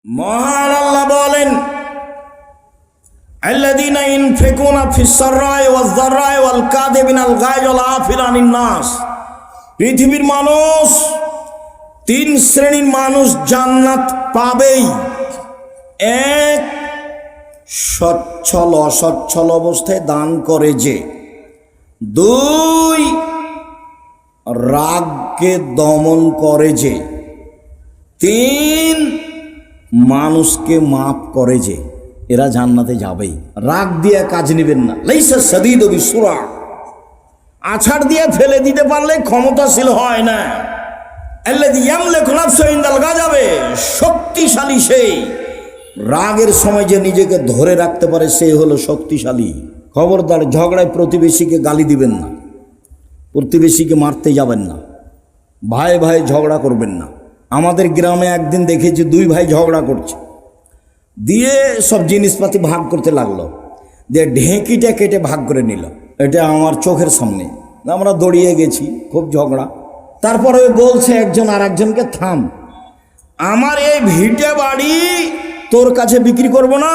মহান আল্লাহ বলেন, আল্লাযীনা ইনফিকুনা ফিস সাররাই ওয়াজ যাররাই ওয়াল কাযিবিনাল গায়জ ওয়াল আফিনা আনিন নাস। পৃথিবীর মানুষ, তিন শ্রেণীর মানুষ জান্নাত পাবেই। এক, সচ্ছল অসচ্ছল অবস্থায় দান করে যে। দুই, রাগকে দমন করে যে। তিন, মানুষকে মাফ করে যে। এরা জান্নাতে যাবেই। রাগ দিয়ে কাজ নেবেন না। লাইসা সাদীদু বিসুরা, আছাড় দিয়ে ফেলে দিতে পারলে ক্ষমতাশীল হয় না। আল্লাযী ইয়ামলিকু নাফসাহু ইনদাল গাযাবে, শক্তিশালী সেই। রাগের সময় যে নিজেকে ধরে রাখতে পারে সে হলো শক্তিশালী। খবরদার ঝগড়ায় প্রতিবেশীকে গালি দিবেন না, প্রতিবেশীকে মারতে যাবেন না, ভাই ভাই ঝগড়া করবেন না। আমাদের গ্রামে একদিন দেখেছি দুই ভাই ঝগড়া করছে, দিয়ে সব জিনিসপাতি ভাগ করতে লাগলো, দিয়ে ঢেঁকিটা কেটে ভাগ করে নিল। এটা আমার চোখের সামনে, আমরা দৌড়িয়ে গেছি, খুব ঝগড়া। তারপরে বলছে একজন আর একজনকে, থাম, আমার এই ভিটে বাড়ি তোর কাছে বিক্রি করব না,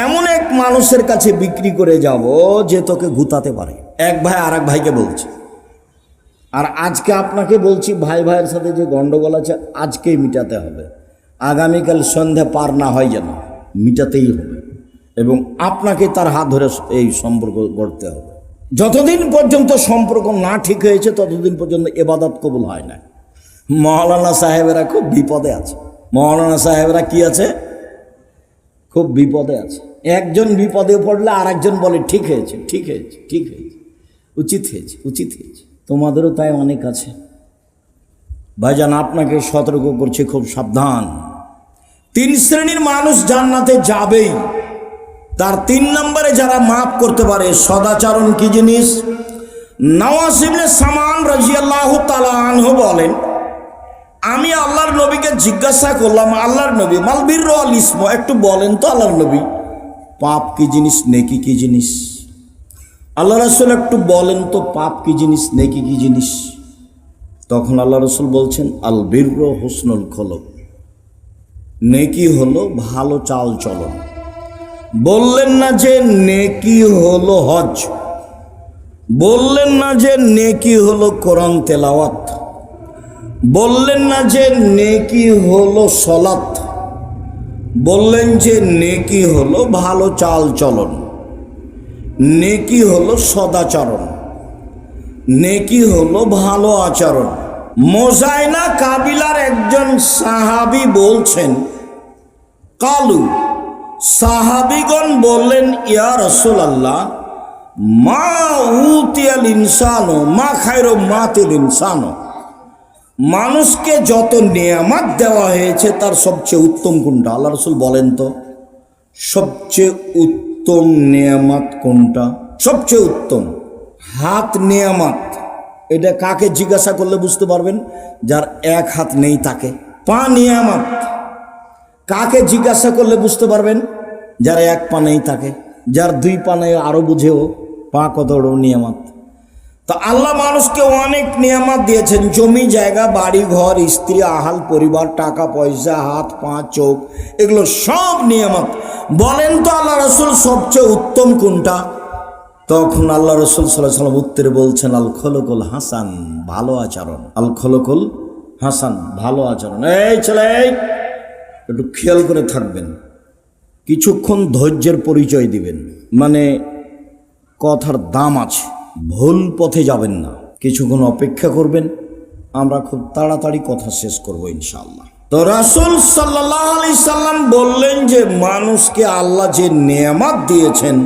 এমন এক মানুষের কাছে বিক্রি করে যাব যে তোকে গুতাতে পারে। এক ভাই আর এক ভাইকে বলছে। আর আজকে আপনাকে বলছি, ভাই ভাইয়ের সাথে যে গন্ডগোল আছে আজকেই মিটাতে হবে, আগামীকাল সন্ধ্যা পার না হয় যেন, মিটাতেই হবে। এবং আপনাকে তার হাত ধরে এই সম্পর্ক গড়তে হবে। যতদিন পর্যন্ত সম্পর্ক না ঠিক হয়েছে ততদিন পর্যন্ত ইবাদত কবুল হয় না। মৌলানা সাহেবেরা খুব বিপদে আছে। মৌলানা সাহেবরা কি আছে? খুব বিপদে আছে। একজন বিপদে পড়লে আর একজন বলে ঠিক হয়েছে, ঠিক হয়েছে, ঠিক হয়েছে, উচিত হয়েছে, উচিত হয়েছে। তোমাদেরও তাই অনেক আছে। ভাইজান, আপনাকে সতর্ক করছে, খুব সাবধান। তিন শ্রেণীর মানুষ জান্নাতে যাবেই। তার তিন নম্বরে যারা মাফ করতে পারে। সদাচরণ কি জিনিস? নওয়াস ইবনে সামান রাদিয়াল্লাহু তাআলা আনহু বলেন, আমি আল্লাহর নবীকে জিজ্ঞাসা করলাম, আল্লাহর নবী, মাল বিররু ওয়াল ইসম, একটু বলেন তো আল্লাহর নবী, পাপ কি জিনিস, নেকি কি জিনিস? আল্লাহ রাসূল একটু বলেন তো, পাপ কি জিনিস, নেকি কি জিনিস? তখন আল্লাহ রাসূল বলছেন, আল বিররু হুসনুল খুলুক, নেকি হলো ভালো চাল চলন। বললেন না যে নেকি হলো হজ, বললেন না যে নেকি হলো কোরআন তেলাওয়াত, বললেন না যে নেকি হলো সালাত, বললেন যে নেকি হলো ভালো চাল চলন, নেকি হলো সদাচরণ, নেকি হলো ভালো আচরণ। মোজাইনা কাবিলার একজন সাহাবী বলছেন, কালু, সাহাবীগণ বললেন, ইয়া রাসূলুল্লাহ, মা উতিয়াল ইনসানু মা খায়রু মাতিল ইনসানু, মানুষকে যত নেয়ামত দেওয়া হয়েছে তার সবচেয়ে উত্তম কোনটা? আল্লাহ রাসূল বলেন তো, সবচেয়ে উত্তম নেয়ামত কোনটা? সবচেয়ে উত্তম হাত নেয়ামত। এটা কাকে জিজ্ঞাসা করলে বুঝতে পারবেন? যার এক হাত নেই তাকে। পা নেয়ামত, কাকে জিজ্ঞাসা করলে বুঝতে পারবেন? যার এক পা নেই তাকে। যার দুই পা নেই আরো বুঝেও পা কত বড় নিয়ামত। তো আল্লাহ মানুষকে অনেক নিয়ামত দিয়েছেন, জমি জায়গা, বাড়ি ঘর, স্ত্রী, আহাল পরিবার, টাকা পয়সা, হাত পা চোখ, এগুলো সব নিয়ামত। বলেন তো আল্লাহ রাসূল সবচেয়ে উত্তম কোনটা? তখন আল্লাহ রাসূল সাল্লাল্লাহু আলাইহি ওয়াসাল্লাম উত্তরে বলছেন, আল খুলুকুল হাসান, ভালো আচরণ। আল খুলুকুল হাসান, ভালো আচরণ। এই ছেলে, একটু খেয়াল করে থাকবেন, কিছুক্ষণ ধৈর্যের পরিচয় দিবেন, মানে কথার দাম আছে, ভুল পথে যাবেন না, কিছুক্ষণ অপেক্ষা করবেন, আমরা খুব তাড়াতাড়ি কথা শেষ করব ইনশাআল্লাহ। তো রাসূল সাল্লাল্লাহু আলাইহি সাল্লাম বললেন যে মানুষকে আল্লাহ যে নেয়ামত দিয়েছেন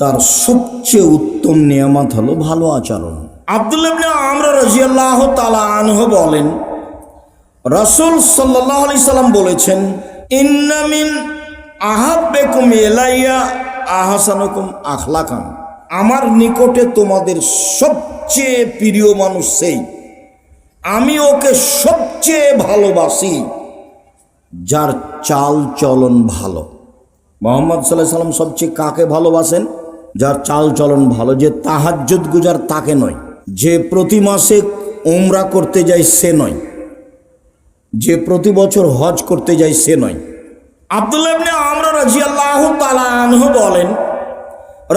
তার সবচেয়ে উত্তম নেয়ামত হলো ভালো আচরণ। আব্দুল্লাহ ইবনে আমর রাদিয়াল্লাহু তাআলা আনহু বলেন, রাসূল সাল্লাল্লাহু আলাইহি সাল্লাম বলেছেন, ইন্না মিন আহাব্বিকুম ইলাইয়া আহসানুকুম আখলাকান, আমার নিকটে তোমাদের সবচেয়ে প্রিয় মানুষ সেই, আমি ওকে সবচেয়ে ভালোবাসি যার চাল চলন ভালো। মুহাম্মদ সাল্লাল্লাহু আলাইহি সাল্লাম সবচেয়ে কাকে ভালোবাসেন? যার চাল চলন ভালো। যে তাহাজ্জুদ গুজার তাকে নয়, যে প্রতি মাসে উমরা করতে যায় সে নয়, যে প্রতি বছর হজ করতে যায় সে নয়। আব্দুল্লাহ ইবনে আমর রাদিয়াল্লাহু তাআলা আনহু বলেন,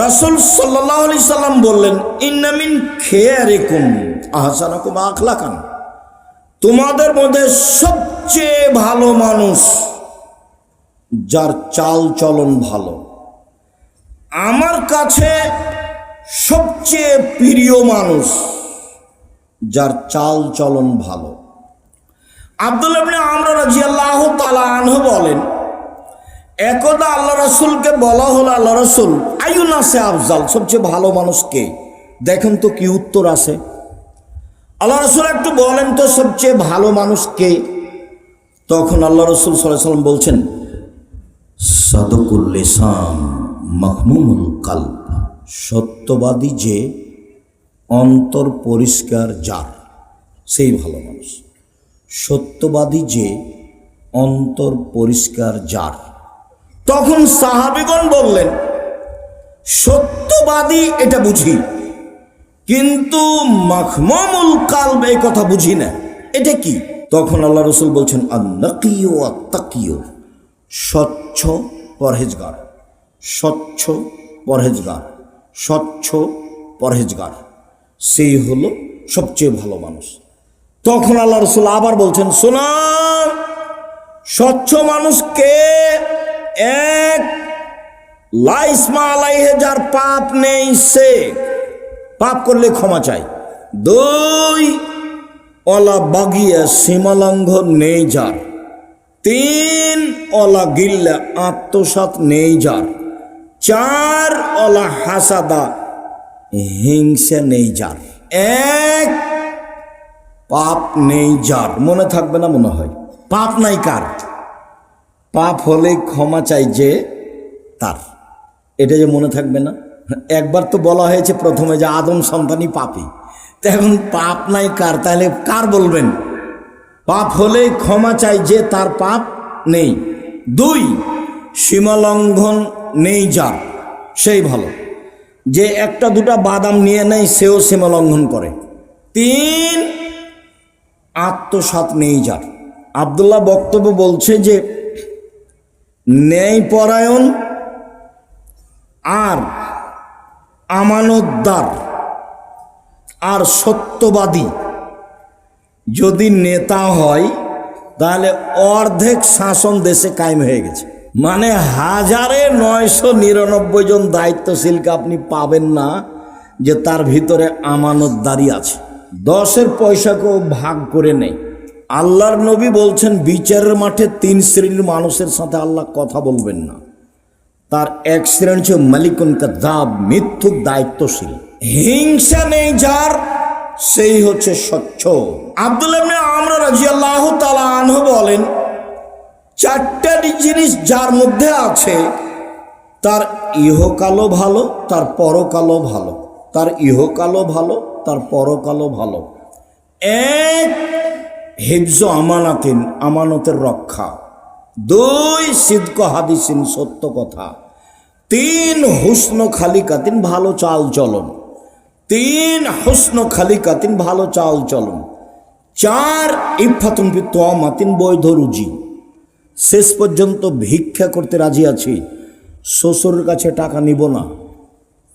রাসূল সাল্লাল্লাহু আলাইহি সাল্লাম বললেন, ইন্না মিন খিয়ারিকুম আহসানুকুম আখলাকান, তোমাদের মধ্যে সবচেয়ে ভালো মানুষ যার চাল চলন ভালো। আমার কাছে সবচেয়ে প্রিয় মানুষ যার চাল চলন ভালো। আব্দুল্লাহ ইবনে আমর রাদিয়াল্লাহু তাআলা আনহু বলেন, একদা আল্লাহ রাসূলকে বলা হলো, আল্লাহ রাসূল আইয়ুন্নাসে আফজাল, সবচেয়ে ভালো মানুষ কে? দেখেন তো কি উত্তর আসে। আল্লাহ রাসূল একটু বলেন তো সবচেয়ে ভালো মানুষ কে? তখন আল্লাহ রাসূল সাল্লাল্লাহু আলাইহি ওয়াসাল্লাম বলছেন, সাদকুল লিসান মাহমুমুল কলব, সত্যবাদী যে অন্তর পরিষ্কার যার, সেই ভালো মানুষ। সত্যবাদী যে অন্তর পরিষ্কার যার। তখন সাহাবীগণ বললেন, সত্যবাদী এটা বুঝি, কিন্তু মাহমুমুল কলব এই কথা বুঝি না, এটা কি? তখন আল্লাহ রাসূল বলছেন, আন-নাকিয়্যু ওয়াত-তাকিয়্যু, স্বচ্ছ পরহেজগার, স্বচ্ছ পরহেজগার, স্বচ্ছ পরহেজগার, সেই হলো সবচেয়ে ভালো মানুষ। তখন আল্লাহ রাসূল আবার বলছেন, শোনা, স্বচ্ছ মানুষ কে? এক, লা ইসমা আলাইহি, যার পাপ নেই, সে পাপ করলে ক্ষমা চায়। দুই, ওয়ালা বাগিয়া, সীমালঙ্ঘন নেই যার। তিন, ওয়ালা গিল্লা, আত্মসাৎ নেই যার। চার, ওয়ালা হাসাদা, হিংসা নেই যার। এক, পাপ নেই যার। মনে থাকবে না মনে হয়? পাপ নাই কার? পাপ হলে ক্ষমা চাই যে তার, এটা যে মনে থাকবে না? একবার তো বলা হয়েছে প্রথমে যে আদম সন্তানই পাপী, তো এখন পাপ নাই কার, তাহলে কার বলবেন? পাপ হলে ক্ষমা চাই যে তার পাপ নেই। দুই, সীমালঙ্ঘন নেই যার, সেই ভালো। যে একটা দুটা বাদাম নিয়ে নেয় সেও সীমালঙ্ঘন করে। তিন, আত্মসাৎ নেই যার। আব্দুল্লাহ বক্তব্য বলছে যে ন্যায়পরায়ণ আর আমানতদার আর সত্যবাদী যদি নেতা হয়, তাহলে অর্ধেক শাসন দেশে কায়েম হয়ে গেছে। মানে 1999 জন দায়িত্বশীলকে আপনি পাবেন না যে তার ভিতরে আমানতদারি আছে। 10-এর পয়সাকেও ভাগ করে নেই। আল্লাহর নবী বলছেন, বিচারের মাঠে 3 শ্রেণীর মানুষের সাথে আল্লাহ কথা বলবেন না। তার এক শ্রেণী হচ্ছে মালিকুন কাযাব, মিথ্যুক দায়িত্বশীল। হিংসা নেই যার, সেই হচ্ছে স্বচ্ছ। আব্দুল্লাহ ইবনে আমর রাদিয়াল্লাহু তাআলা আনহু বলেন, 4টা জিনিস যার মধ্যে আছে, তার ইহকালও ভালো, তার পরকালও ভালো। তার ইহকালও ভালো, তার পরকালও ভালো। এক, হিফজ আমানাতিন, আমানতের রক্ষা। 2, সিদক হাদিসিন, সত্য কথা। 3, হুসন খালিকাতিন, ভালো চাল চলন। 3, হুসন খালিকাতিন, ভালো চাল চলন। 4, ইফাতুন ফি তুআমাতিন, বৈধ রুজি। শেষ পর্যন্ত ভিক্ষা করতে রাজি আছি, শ্বশুরের কাছে টাকা নিব না,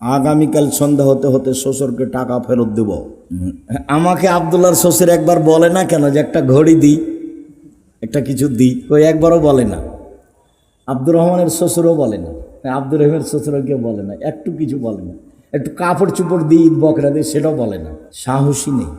আগামীকাল সন্ধ্যা হতে হতে শ্বশুরকে টাকা ফেরত দেব। আমাকে আব্দুল্লাহর শ্বশুর একবার বলে না কেন যে একটা ঘড়ি দিই, একটা কিছু দিই, ওই একবারও বলে না। আব্দুর রহমানের শ্বশুরও বলে না, আব্দুর রহিমের শ্বশুরও কেউ বলে না, একটু কিছু বলে না। একটু কাপড় চুপড় দিই, ঈদ বকরা দিই, সেটাও বলে না। সাহসী নেই।